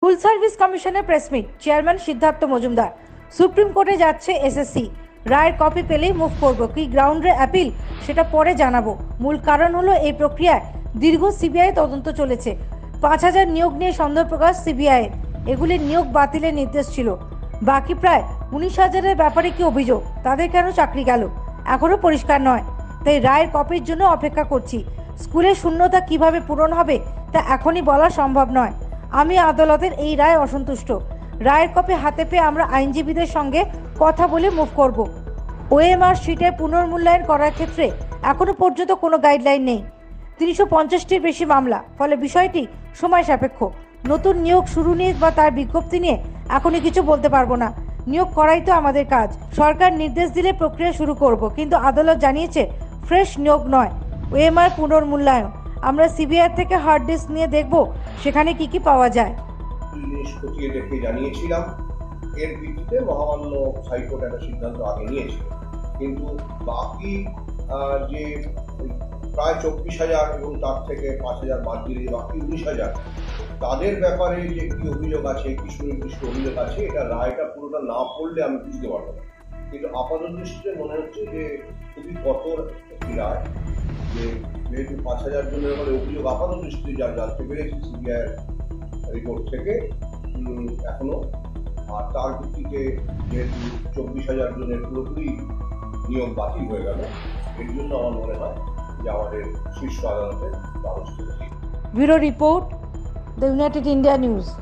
ফুল service কমিশনের press meet, chairman Siddhartha Majumdar. Supreme কোর্টে যাচ্ছে এসএসসি, রায়ের কপি পেলেই মুভ করব, কি গ্রাউন্ডে অ্যাপিল সেটা পরে জানাবো। মূল কারণ হলো এই প্রক্রিয়ায় দীর্ঘ সিবিআই তদন্ত চলেছে। 5,000 নিয়োগ নিয়ে সন্দেহ প্রকাশ সিবিআই, এগুলির নিয়োগ বাতিলের নির্দেশ ছিল। বাকি প্রায় 19,000-এর ব্যাপারে কি অভিযোগ, তাদের কেন চাকরি গেল এখনও পরিষ্কার নয়। তাই রায়ের কপির জন্য অপেক্ষা করছি। স্কুলের শূন্যতা কিভাবে পূরণ হবে তা এখনই বলা সম্ভব নয়। আমি আদালতের এই রায় অসন্তুষ্ট। রায়ের কপি হাতে পেয়ে আমরা আইনজীবীদের সঙ্গে কথা বলে মুভ করব। ওএমআর শিটের পুনর্মূল্যায়ন করার ক্ষেত্রে এখনও পর্যন্ত কোনো গাইডলাইন নেই। 350টির বেশি মামলা, ফলে বিষয়টি সময় সাপেক্ষ। নতুন নিয়োগ শুরু নিয়ে বা তার বিজ্ঞপ্তি নিয়ে এখনই কিছু বলতে পারবো না। নিয়োগ করাই তো আমাদের কাজ। সরকার নির্দেশ দিলে প্রক্রিয়া শুরু করব, কিন্তু আদালত জানিয়েছে ফ্রেশ নিয়োগ নয়, ওএমআর পুনর্মূল্যায়ন। আমরা সিবিআই থেকে হার্ড ডিস্ক নিয়ে দেখব সেখানে কি কি পাওয়া যায়। জিনিস খতিয়ে দেখে জানিয়েছিলাম, এর ভিত্তিতে মহামান্য হাইকোর্ট একটা সিদ্ধান্ত আগে নিয়েছিল। কিন্তু বাকি যে প্রায় 24,000 এবং তার থেকে 5,000 বাদ দিলে বাকি 19,000, তাদের ব্যাপারে যে কি অভিযোগ আছে, কি সুনির্দিষ্ট অভিযোগ আছে, এটা রায়টা পুরোটা না পড়লে আমি বুঝতে পারবো না। কিন্তু আপাত দৃষ্টিতে মনে হচ্ছে যে খুবই কঠোর একটি রায়, যে যেহেতু 5,000 জনের মানে অভিযোগ আপাত দৃষ্টিতে যা জানতে পেরেছি সিবিআই রিপোর্ট থেকে এখনো, আর তার ভিত্তিতে যেহেতু 24,000 জনের পুরোপুরি নিয়ম বাতিল হয়ে গেল, এর জন্য আমার মনে হয় যে আমাদের শীর্ষ আদালতের দ্বারস্থ হতে হবে। Bureau report, the United India news.